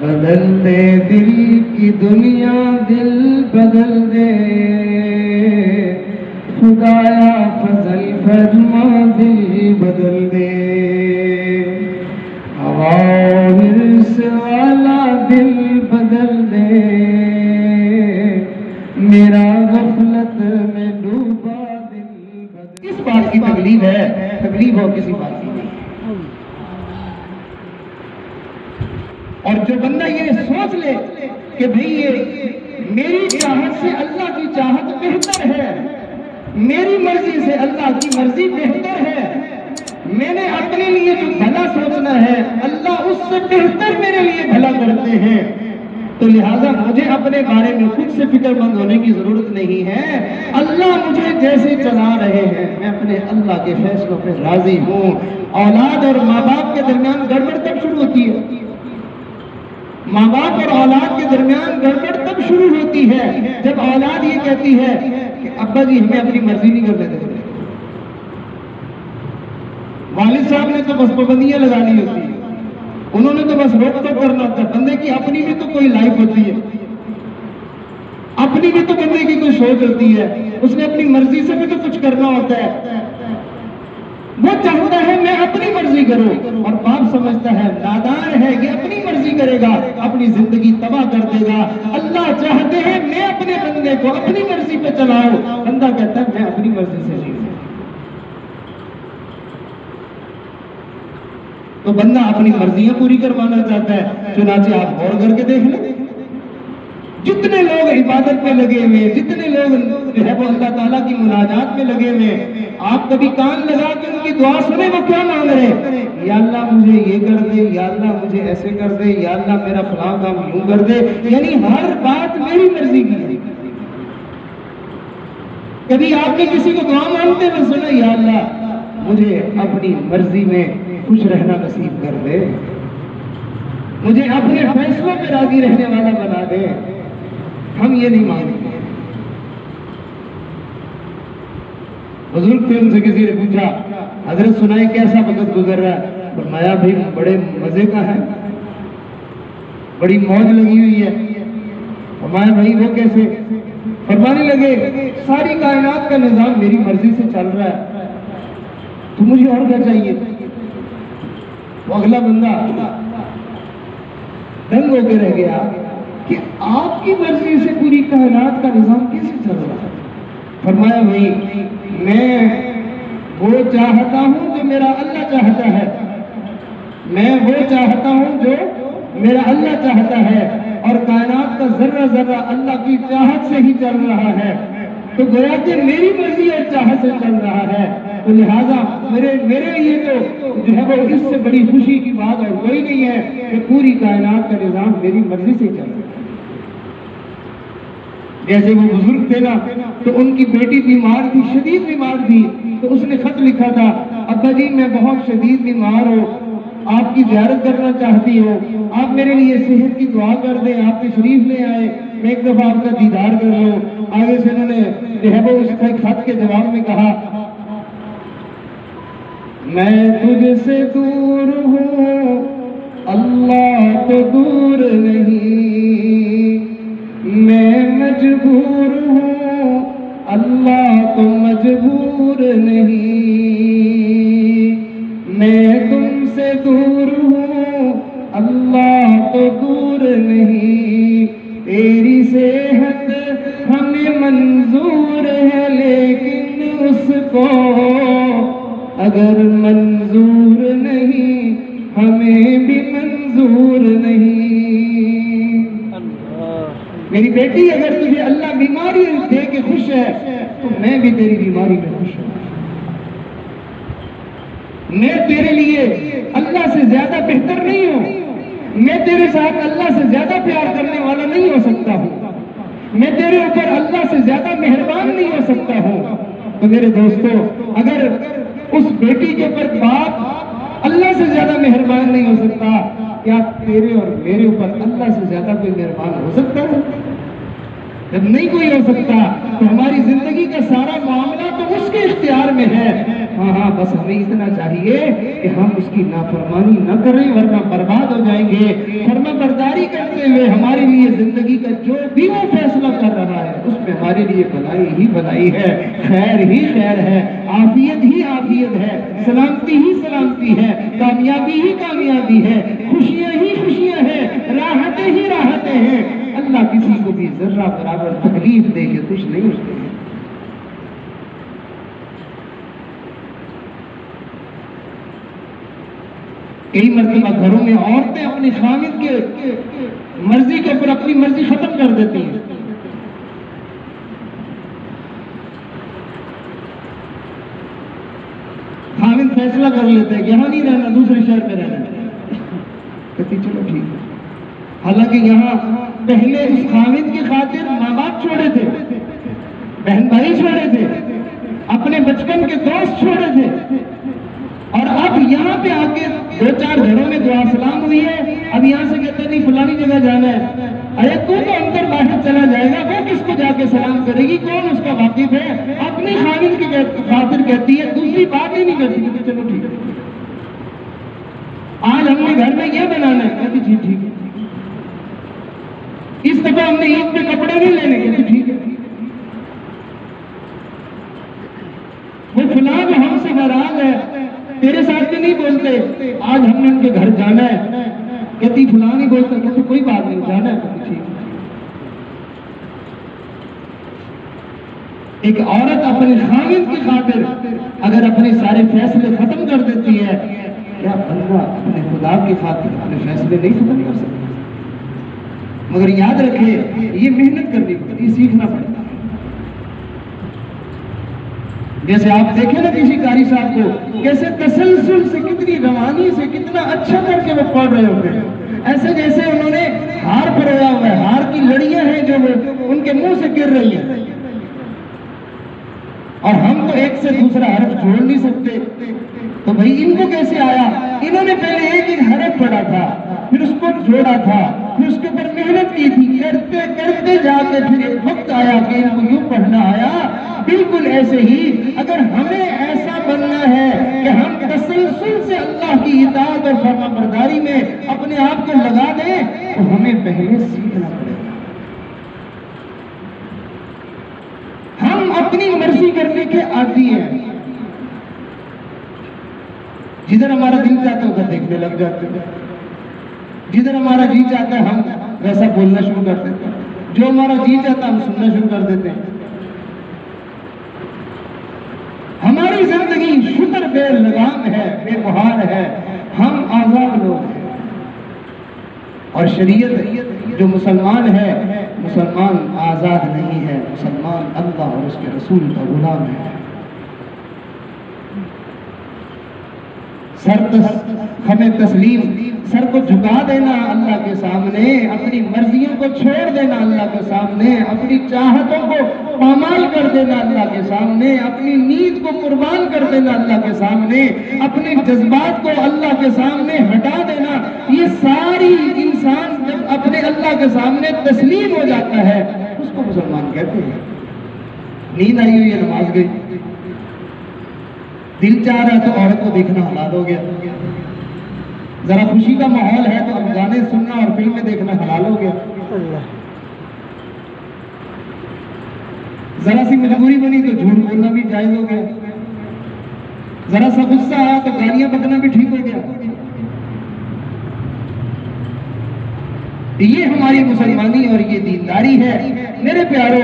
بدل دے دل کی دنیا دل بدل دے خدایا فضل فرما دل بدل دے حوادث والا دل بدل دے میرا غفلت میں ڈوبا دل بدل دے۔ کس بات کی تکلیف ہے؟ تکلیف ہو کسی بات کی نہیں۔ اور جو بندہ یہ سوچ لے کہ بھئی یہ میری چاہت سے اللہ کی چاہت بہتر ہے، میری مرضی سے اللہ کی مرضی بہتر ہے، میں نے اپنے لیے جو بھلا سوچنا ہے اللہ اس سے بہتر میرے لیے بھلا کرتے ہیں، تو لہٰذا مجھے اپنے بارے میں خود سے فکر مند ہونے کی ضرورت نہیں ہے۔ اللہ مجھے جیسے چلا رہے ہیں میں اپنے اللہ کے فیصلوں پہ راضی ہوں۔ اولاد اور ماں باپ کے درمیان گڑبڑ تب شروع ہوتی ہے، ماں باپ اور اولاد کے درمیان گڑبڑ تب شروع ہوتی ہے جب اولاد یہ کہتی ہے کہ ابا جی ہمیں اپنی مرضی نہیں کرنے دیتے، والد صاحب نے تو بس پابندیاں لگانی ہوتی ہیں، انہوں نے تو بس روک ٹوک کرنا ہوتا ہے۔ بندے کی اپنی بھی تو کوئی لائف ہوتی ہے، اپنی بھی تو بندے کی کوئی سوچ ہوتی ہے، اس نے اپنی مرضی سے بھی تو کچھ کرنا ہوتا ہے۔ وہ چاہتا ہے میں اپنی مرضی کروں، اور باپ سمجھتا ہے نادان ہے یہ اپنی مرضی کرے گا اپنی زندگی تباہ کر دے گا۔ اللہ چاہتے ہیں میں اپنے بندے کو اپنی مرضی پہ چلاؤں، بندہ کہتا ہے میں اپنی مرضی سے جیوں۔ تو بندہ اپنی مرضیاں پوری کروانا چاہتا ہے۔ چنانچہ آپ غور کر کے دیکھ لیں، جتنے لوگ عبادت میں لگے ہوئے، جتنے لوگ جو ہے وہ اللہ تعالیٰ کی مناجات میں لگے ہوئے، آپ کبھی کان لگا کے ان کی دعا سنیں وہ کیا مانگ رہے ہیں؟ یا اللہ مجھے یہ کر دے، یا اللہ مجھے ایسے کر دے، یا اللہ میرا فلاں کام یوں کر دے، یعنی ہر بات میری مرضی کی ہے۔ کبھی آپ نے کسی کو دعا مانگتے ہوئے سنا یا اللہ مجھے اپنی مرضی میں خوش رہنا نصیب کر دے، مجھے اپنے فیصلوں پہ راضی رہنے والا بنا دے؟ ہم یہ نہیں مانگتے۔ بزرگ تھے، ان سے کسی نے پوچھا حضرت سنائے کیسا وقت گزر رہا ہے؟ فرمایا بھائی بڑے مزے کا ہے، بڑی موج لگی ہوئی ہے۔ فرمایا بھائی وہ کیسے؟ فرمانے لگے ساری کائنات کا نظام میری مرضی سے چل رہا ہے تو مجھے اور کیا چاہیے؟ وہ اگلا بندہ دنگ ہو کے رہ گیا کہ آپ کی مرضی سے پوری کائنات کا نظام کیسے چل رہا ہے؟ فرمایا بھائی میں وہ چاہتا ہوں جو میرا اللہ چاہتا ہے، میں وہ چاہتا ہوں جو میرا اللہ چاہتا ہے، اور کائنات کا ذرہ ذرہ اللہ کی چاہت سے ہی چل رہا ہے، تو گویا کہ میری مرضی اور چاہت سے چل رہا ہے، تو لہٰذا میرے لیے تو جو ہے وہ اس سے بڑی خوشی کی بات اور کوئی نہیں ہے کہ پوری کائنات کا نظام میری مرضی سے چل رہا ہے۔ جیسے وہ بزرگ تھے نا، تو ان کی بیٹی بیمار تھی، شدید بیمار تھی، تو اس نے خط لکھا تھا ابا جی میں بہت شدید بیمار ہوں، آپ کی زیارت کرنا چاہتی ہوں، آپ میرے لیے صحت کی دعا کر دیں، آپ تشریف لے آئے، میں ایک دفعہ آپ کا دیدار کر لوں۔ آگے سے انہوں نے جو ہے وہ اس خط کے جواب میں کہا میں تجھ سے دور ہوں اللہ تو دور نہیں، میں مجبور ہوں اللہ تو مجبور نہیں، میں تم سے دور ہوں اللہ تو دور نہیں، تیری صحت ہمیں منظور ہے لیکن اس کو اگر منظور نہیں ہمیں بھی منظور نہیں۔ میری بیٹی اگر تجھے اللہ بیماری دے کے خوش ہے تو میں بھی تیری بیماری میں خوش ہوں، میں تیرے لیے اللہ سے زیادہ بہتر نہیں ہوں، میں تیرے ساتھ اللہ سے زیادہ پیار کرنے والا نہیں ہو سکتا ہوں، میں تیرے اوپر اللہ سے زیادہ مہربان نہیں ہو سکتا ہوں۔ تو میرے دوستو اگر اس بیٹی کے اوپر باپ اللہ سے زیادہ مہربان نہیں ہو سکتا، کیا تیرے اور میرے اوپر اللہ سے زیادہ کوئی مہربان ہو سکتا ہے؟ جب نہیں کوئی ہو سکتا تو ہماری زندگی کا سارا معاملہ تو اس کے اختیار میں ہے۔ ہاں بس ہمیں اتنا چاہیے کہ ہم اس کی نافرمانی نہ کریں ورنہ برباد ہو جائیں گے۔ فرما برداری کرتے ہوئے ہمارے لیے زندگی کا جو بھی وہ فیصلہ کر رہا ہے اس میں ہمارے لیے بھلائی ہی بھلائی ہے، خیر ہی خیر ہے، عافیت ہی عافیت ہے، سلامتی ہی سلامتی ہے، کامیابی ہی کامیابی ہے، خوشیاں ہی خوشیاں ہیں، راحتیں ہی راحتیں ہیں۔ اللہ کسی کو بھی ذرہ برابر تکلیف دے کے خوش نہیں ہوتے ہیں۔ کئی مرتبہ گھروں میں عورتیں اپنی خامد کے مرضی کے اوپر اپنی مرضی ختم کر دیتی ہیں۔ خامد فیصلہ کر لیتے ہیں یہاں نہیں رہنا، دوسرے شہر میں رہنا، کہتی چلو ٹھیک ہے۔ حالانکہ یہاں پہلے اس خامد کی خاطر ماں باپ چھوڑے تھے، بہن بھائی چھوڑے تھے، اپنے بچپن کے دوست چھوڑے تھے، اور اب یہاں پہ آ کے دو چار گھروں میں دعا سلام ہوئی ہے، اب یہاں سے کہتے ہیں نہیں فلانی جگہ جانا ہے۔ ارے تو اندر باہر چلا جائے گا، وہ کس کو جا کے سلام کرے گی؟ کون اس کا واقف ہے؟ اپنی خامد کی خاطر کہتی ہے، دوسری بات ہی نہیں کرتی، کہتی چلو ٹھیک ہے، آج ہم نے گھر میں یہ بنانا ہے، کہتی جی ٹھیک ہے، اس دفعہ ہم نے عید پہ کپڑے نہیں لینے، کہتی ٹھیک ہے، وہ فلاں جو ہم سے ناراض ہے تیرے ساتھ بھی نہیں بولتے، آج ہم نے ان کے گھر جانا ہے، کہتی فلاں نہیں بولتا، کہتی کوئی بات نہیں جانا ہے، کہتی ٹھیک ہے۔ ایک عورت اپنے خامد کی خاطر اگر اپنے سارے فیصلے ختم کر دیتی ہے، کیا بندہ اپنے خدا کی خاطر اپنے فیصلے نہیں ختم کر سکتا؟ مگر یاد رکھے یہ محنت کرنی پڑتی، سیکھنا پڑتا ہے۔ جیسے آپ دیکھیں نا کسی قاری صاحب کو کیسے تسلسل سے، کتنی روانی سے، کتنا اچھا کر کے وہ پڑھ رہے ہوتے ہیں، ایسے جیسے انہوں نے ہار پرویا ہوا ہے، ہار کی لڑیاں ہیں جو ان کے منہ سے گر رہی ہیں، اور ہم تو ایک سے دوسرا حرف جوڑ نہیں سکتے، تو بھائی ان کو کیسے آیا؟ انہوں نے پہلے ایک حرف پڑھا تھا، پھر اس کو جوڑا تھا، پھر اس کے اوپر محنت کی تھی، کرتے کرتے جا کے پھر ایک وقت آیا کہ ان کو یوں پڑھنا آیا۔ بالکل ایسے ہی اگر ہمیں ایسا بننا ہے کہ ہم تسلسل سے اللہ کی اطاعت اور فرما برداری میں اپنے آپ کو لگا دیں تو ہمیں پہلے سیکھنا پڑے گا۔ ہم اپنی مرضی کرنے کے عادی ہیں، جدھر ہمارا دل چاہتا ہے ادھر دیکھنے لگ جاتے ہیں، جدھر ہمارا جی چاہتا ہے ہم ویسا بولنا شروع کر دیتے ہیں، جو ہمارا جی چاہتا ہے ہم سننا شروع کر دیتے ہیں۔ ہماری زندگی شکر بے لگام ہے، بے مہار ہے، ہم آزاد لوگ ہیں، اور شریعت جو مسلمان ہے، مسلمان آزاد نہیں ہے، مسلمان اللہ اور اس کے رسول کا غلام ہے۔ ہمیں تسلیم، سر کو جھکا دینا اللہ کے سامنے، اپنی مرضیوں کو چھوڑ دینا اللہ کے سامنے، اپنی چاہتوں کو پامال کر دینا اللہ کے سامنے، اپنی نیند کو قربان کر دینا اللہ کے سامنے، اپنے جذبات کو اللہ کے سامنے ہٹا دینا، یہ ساری انسان جب اپنے اللہ کے سامنے تسلیم ہو جاتا ہے اس کو مسلمان کہتے ہیں۔ نیند آئی ہوئی ہے، نماز گئی، دل چاہ رہا ہے تو عورت کو دیکھنا حلال ہو گیا، ذرا خوشی کا ماحول ہے تو اب گانے سننا اور فلمیں دیکھنا حلال ہو گیا، ذرا سی مجبوری بنی تو جھوٹ بولنا بھی جائز ہو گیا، ذرا سا غصہ آیا تو گالیاں بکنا بھی ٹھیک ہو گیا۔ یہ ہماری مسلمانی اور یہ دینداری ہے۔ میرے پیارو،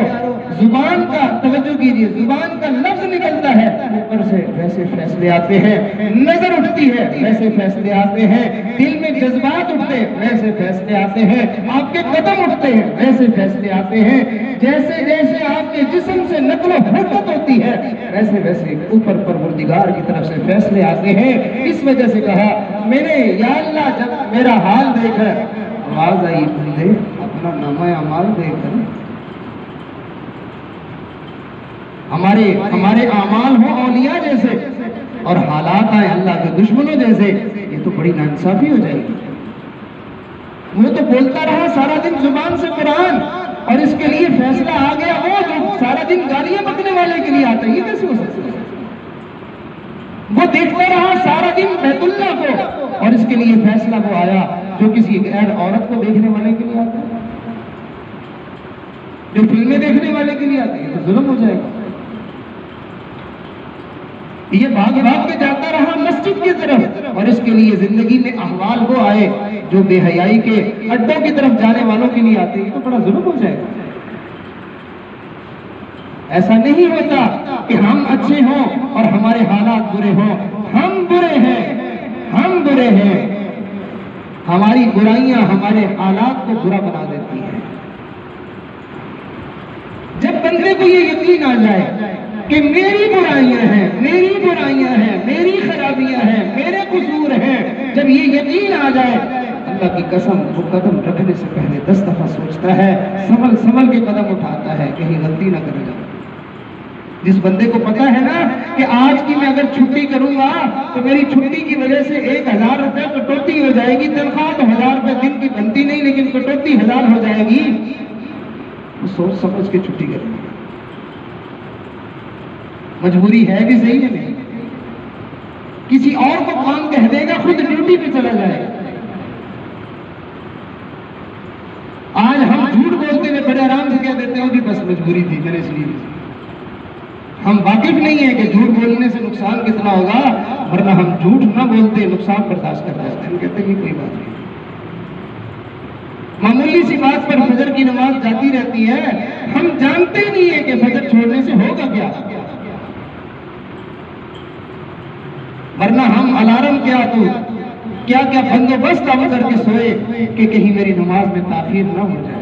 زبان کا توجہ کیجیے، زبان کا لفظ نکلتا ہے، اوپر سے ویسے فیصلے آتے ہیں، نظر اٹھتی ہے ویسے فیصلے آتے ہیں، دل میں جذبات اٹھتے ہیں ویسے فیصلے آتے ہیں، آپ کے قدم اٹھتے ہیں ویسے فیصلے آتے ہیں، جیسے جیسے آپ کے جسم سے نقل و حرکت ہوتی ہے ویسے ویسے اوپر پروردگار کی طرف سے فیصلے آتے ہیں۔ اس وجہ سے کہا میں نے، یا اللہ جب میرا حال دیکھ آواز آئی بندے اپنا نامہ اعمال دیکھ کر، ہمارے اعمال ہوں اولیاء جیسے اور حالات آئے اللہ کے دشمنوں جیسے، یہ تو بڑی ناانصافی ہو جائے گی۔ وہ تو بولتا رہا سارا دن زبان سے قرآن، اور اس کے لیے فیصلہ آ گیا وہ جو سارا دن گالیاں بکنے والے کے لیے آتا ہے، یہ کیسے ہو سکتا ہے؟ وہ دیکھتا رہا سارا دن بیت اللہ کو، اور اس کے لیے فیصلہ وہ آیا جو کسی غیر عورت کو دیکھنے والے کے لیے آتا ہے، جو فلمیں دیکھنے والے کے لیے آتی ہے، تو ظلم ہو جائے گا۔ یہ بھاگ بھاگ کے جاتا رہا مسجد کی طرف، اور اس کے لیے زندگی میں احوال وہ آئے جو بے حیائی کے اڈوں کی طرف جانے والوں کے لیے آتے ہیں، تو بڑا ظلم ہو جائے گا۔ ایسا نہیں ہوتا کہ ہم اچھے ہوں اور ہمارے حالات برے ہوں، ہم برے ہیں، ہم برے ہیں، ہماری برائیاں ہمارے حالات کو برا بنا دیتی ہیں۔ جب بندے کو یہ یقین آ جائے کہ میری برائیاں ہیں، میری برائیاں ہیں، میری خرابیاں ہیں، میرے قصور ہیں، جب یہ یقین آ جائے، اللہ کی قسم وہ قدم رکھنے سے پہلے 10 دفعہ سوچتا ہے، سنبھل کے قدم اٹھاتا ہے، کہیں غلطی نہ کر جائے۔ جس بندے کو پتا ہے نا کہ آج کی میں اگر چھٹی کروں گا تو میری چھٹی کی وجہ سے 1000 روپے کٹوتی ہو جائے گی، تنخواہ تو 1000 روپے دن کی بنتی نہیں لیکن کٹوتی 1000 ہو جائے گی، وہ سوچ سمجھ کے چھٹی کریں گے۔ مجبوری ہے بھی صحیح ہے نہیں، کسی اور کو کام کہہ دے گا، خود ڈیوٹی پہ چلا جائے گا۔ آج ہم جھوٹ بولتے ہوئے بڑے آرام سے کہہ دیتے ہیں کہ بس مجبوری تھی میرے، اس لیے ہم واقف نہیں ہیں کہ جھوٹ بولنے سے نقصان کتنا ہوگا، ورنہ ہم جھوٹ نہ بولتے نقصان برداشت کر جاتے ہیں، ہم کہتے ہیں یہ کوئی بات نہیں، معمولی سی بات پر فجر کی نماز جاتی رہتی ہے، ہم جانتے ہی نہیں ہیں کہ فجر چھوڑنے سے ہوگا کیا، ورنہ ہم الارم کیا بندوبست عمل کر کے سوئے کہ کہیں میری نماز میں تاخیر نہ ہو جائے۔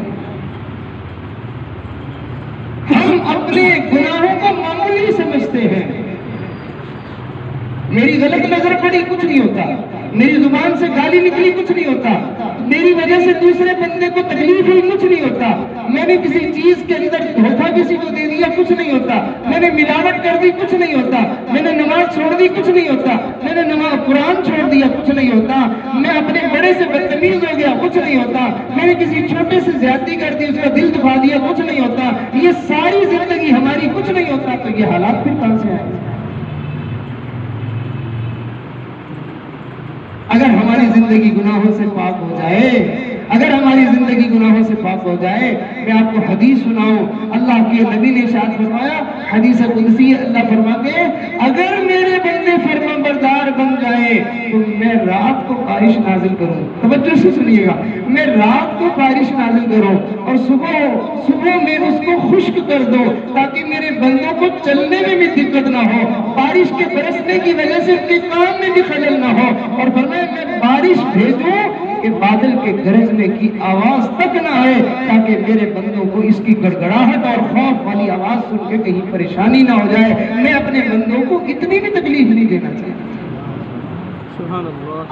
ہم اپنے گناہوں کو معمولی سمجھتے ہیں، میری غلط نظر پڑی کچھ نہیں ہوتا، میری زبان سے گالی نکلی کچھ نہیں ہوتا، میری وجہ سے دوسرے بندے کو تکلیف ہوئی کچھ نہیں ہوتا، میں نے کسی چیز کے اندر دھوکہ کسی کو دے دیا کچھ نہیں ہوتا، میں نے ملاوٹ کر دی کچھ نہیں ہوتا، میں نے نماز چھوڑ دی کچھ نہیں ہوتا، میں نے قرآن چھوڑ دیا کچھ نہیں ہوتا، میں اپنے بڑے سے بدتمیز ہو گیا کچھ نہیں ہوتا، میں نے کسی چھوٹے سے زیادتی کر دی، اس کا دل دکھا دیا کچھ نہیں ہوتا، یہ ساری زندگی ہماری کچھ نہیں ہوتا، تو یہ حالات پھر کہاں سے آئے؟ اگر ہماری زندگی گناہوں سے پاک ہو جائے، اگر ہماری زندگی گناہوں سے پاک ہو جائے، میں آپ کو حدیث سناؤں، اللہ کے نبی نے ارشاد فرمایا، حدیث قدسی اللہ فرماتے ہیں، اگر میرے بندے فرمانبردار بن جائے تو میں رات کو بارش نازل کروں، توجہ سے سنیے گا، میں رات کو بارش نازل کروں اور صبح میں اس کو خشک کر دو تاکہ میرے بندوں کو چلنے میں بھی دقت نہ ہو، بارش کے برسنے کی وجہ سے ان کے کام میں بھی خلل نہ ہو، اور فرمایا میں بارش بھیجوں کہ بادل کے گرجنے کی آواز تک نہ آئے تاکہ میرے بندوں کو اس کی گڑگڑاہٹ اور خوف والی آواز سن کے کہیں پریشانی نہ ہو جائے۔ میں اپنے بندوں کو اتنی بھی تکلیف نہیں دینا چاہتا۔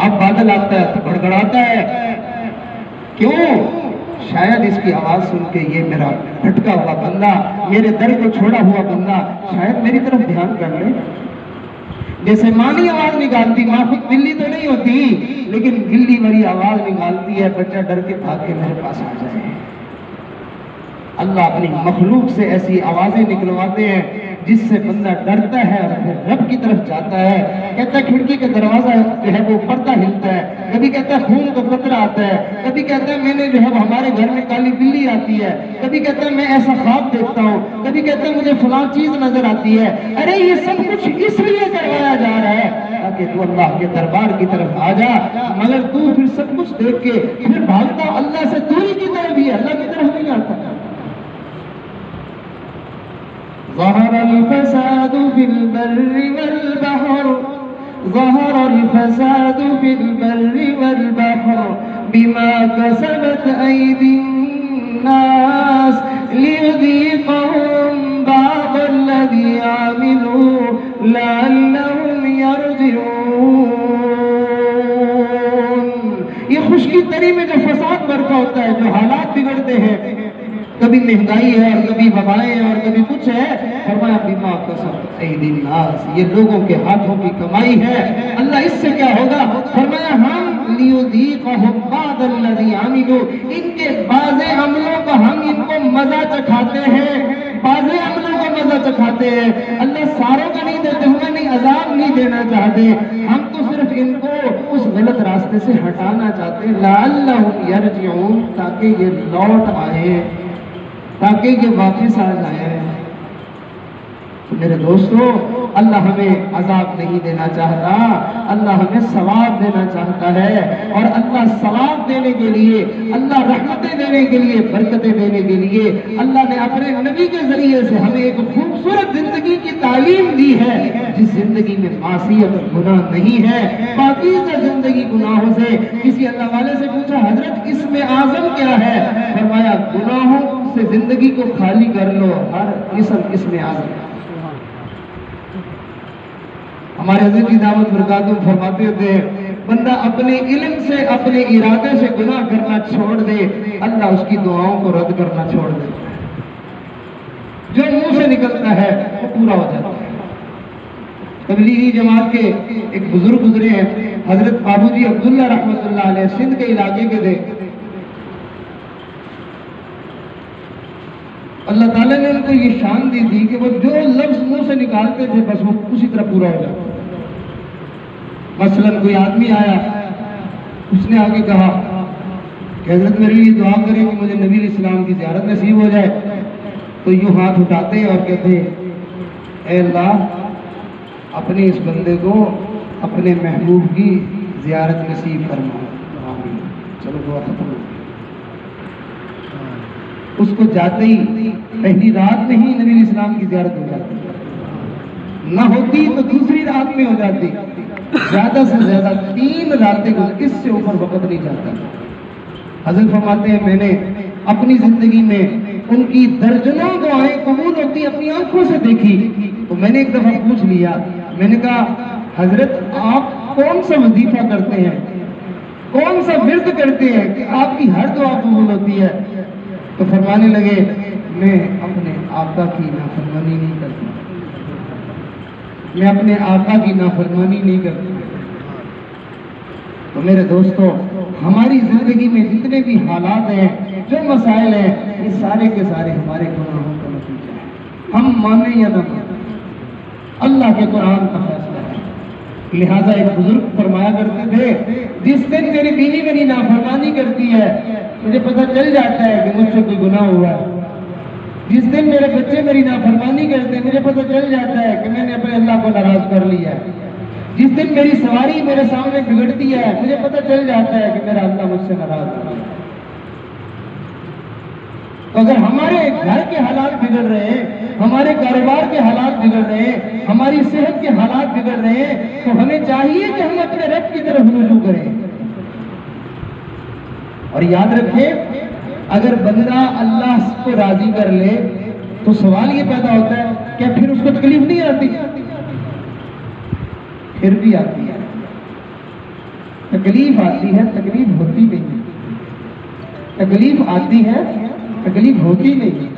اب بادل آتا ہے تو گڑگڑاتا ہے، کیوں؟ شاید اس کی آواز سن کے یہ میرا بھٹکا ہوا بندہ، میرے در کو چھوڑا ہوا بندہ شاید میری طرف دھیان کر لے۔ جیسے ماں نہیں آواز نکالتی، ماں خود بلی تو نہیں ہوتی لیکن بلی والی آواز نکالتی ہے، بچہ ڈر کے بھاگ کے میرے پاس آ جائے۔ اللہ اپنی مخلوق سے ایسی آوازیں نکلواتے ہیں جس سے بندہ ڈرتا ہے اور پھر رب کی طرف جاتا ہے۔ کہتا ہے کھڑکی کا دروازہ جو ہے وہ پردہ ہلتا ہے، کبھی کہتا ہے خون کا قطرہ آتا ہے، کبھی کہتا ہے میں نے جو ہے ہمارے گھر میں کالی بلی آتی ہے، کبھی کہتا ہے میں ایسا خواب دیکھتا ہوں، کبھی کہتا ہے مجھے فلاں چیز نظر آتی ہے۔ ارے یہ سب کچھ اس لیے کروایا جا رہا ہے تاکہ تو اللہ کے دربار کی طرف آ جا، مگر تو پھر سب کچھ دیکھ کے پھر بھاگتا اللہ سے دوری کی طرف بھی ہے، اللہ کی طرف نہیں آتا۔ ظهر الفساد في البر والبحر، ظهر الفساد في البر والبحر بما كسبت أيدي الناس ليذيقهم بعض الذي عملوا لعلهم يرجعون۔ یہ خشکی تری میں جو فساد برپا ہوتا ہے، جو حالات بگڑتے ہیں، کبھی مہنگائی ہے اور کبھی وبائیں ہیں اور کبھی کچھ ہے، فرمایا بما کسبت ایدی الناس، یہ لوگوں کے ہاتھوں کی کمائی ہے۔ اللہ اس سے کیا ہوگا؟ فرمایا ہم لیذیقہم بعض الذی عملوا، ان کے بعض عملوں کا ہم ان کو مزہ چکھاتے ہیں، بعض عملوں کا مزہ چکھاتے ہیں۔ اللہ ساروں کا نہیں دیتے، ہمیں نہیں عذاب نہیں دینا چاہتے، ہم تو صرف تک ان کو اس غلط راستے سے ہٹانا چاہتے ہیں، لعلہم یرجعون، تاکہ یہ لوٹ آئے، تاکہ یہ واپس آ جائے۔ تو میرے دوستو، اللہ ہمیں عذاب نہیں دینا چاہتا، اللہ ہمیں ثواب دینا چاہتا ہے، اور اللہ ثواب دینے کے لیے، اللہ رحمتیں دینے کے لیے، برکتیں دینے کے لیے اللہ نے اپنے نبی کے ذریعے سے ہمیں ایک خوبصورت زندگی کی تعلیم دی ہے، جس زندگی میں معصیت اور گناہ نہیں ہے، پاکیزہ زندگی گناہوں سے۔ کسی اللہ والے سے پوچھا حضرت اسم اعظم کیا ہے؟ فرمایا گناہوں سے زندگی کو خالی کر لو، ہر اسم اعظم۔ ہمارے حضرت کی دعوت برکاتہ فرماتے ہوتے ہیں، بندہ اپنے علم سے، اپنے ارادے سے گناہ کرنا چھوڑ دے، اللہ اس کی دعاؤں کو رد کرنا چھوڑ دے، جو منہ سے نکلتا ہے وہ پورا ہو جاتا ہے۔ تبلیغی جماعت کے ایک بزرگ گزرے ہیں، حضرت بابو جی عبداللہ رحمۃ اللہ علیہ، سندھ کے علاقے کے تھے۔ اللہ تعالیٰ نے ان کو یہ شان دی تھی کہ وہ جو لفظ منہ سے نکالتے تھے بس وہ اسی طرح پورا ہو جاتا۔ مثلاً کوئی آدمی آیا، اس نے آگے کہا کہ حضرت میرے لیے دعا کریں کہ مجھے نبی علیہ السلام کی زیارت نصیب ہو جائے، تو یوں ہاتھ اٹھاتے اور کہتے اے اللہ اپنے اس بندے کو اپنے محبوب کی زیارت نصیب فرما۔ چلو دعا ختم ہو گئی۔ اس کو جاتے ہی پہلی رات میں ہی نبی علیہ السلام کی زیارت ہو جاتی، نہ ہوتی تو دوسری رات میں ہو جاتی، زیادہ سے زیادہ 3 راتیں، اس سے اوپر وقت نہیں جاتا۔ حضرت فرماتے ہیں میں نے اپنی زندگی میں ان کی درجنوں دعائیں قبول ہوتی اپنی آنکھوں سے دیکھی، تو میں نے ایک دفعہ پوچھ لیا، میں نے کہا حضرت آپ کون سا وظیفہ کرتے ہیں، کون سا ورد کرتے ہیں کہ آپ کی ہر دعا قبول ہوتی ہے؟ تو فرمانے لگے میں اپنے آقا کی نافرمانی نہیں کرتا، میں اپنے آقا کی نافرمانی نہیں کرتا۔ تو میرے دوستو، ہماری زندگی میں جتنے بھی حالات ہیں، جو مسائل ہیں، یہ سارے کے سارے ہمارے گناہوں کا نتیجہ ہے، ہم مانیں یا نہ مانیں، اللہ کے قرآن کا فیصلہ ہے۔ لہذا ایک بزرگ فرمایا کرتے تھے، جس دن میری بیوی میری نافرمانی کرتی ہے مجھے پتہ چل جاتا ہے کہ مجھ سے کوئی گناہ ہوا ہے، جس دن میرے بچے میری نافرمانی کرتے ہیں مجھے پتہ چل جاتا ہے کہ میں نے اپنے اللہ کو ناراض کر لیا ہے، جس دن میری سواری میرے سامنے بگڑتی ہے مجھے پتہ چل جاتا ہے کہ میرا اللہ مجھ سے ناراض ہے۔ تو اگر ہمارے گھر کے حالات بگڑ رہے ہیں، ہمارے کاروبار کے حالات بگڑ رہے ہیں، ہماری صحت کے حالات بگڑ رہے ہیں، تو ہمیں چاہیے کہ ہم اپنے رب کی طرف رجوع کریں۔ اور یاد رکھیں، اگر بندہ اللہ کو راضی کر لے تو سوال یہ پیدا ہوتا ہے کہ پھر اس کو تکلیف نہیں آتی؟ پھر بھی آتی ہے، تکلیف آتی ہے، تکلیف ہوتی نہیں، تکلیف آتی ہے، تکلیف ہوتی نہیں۔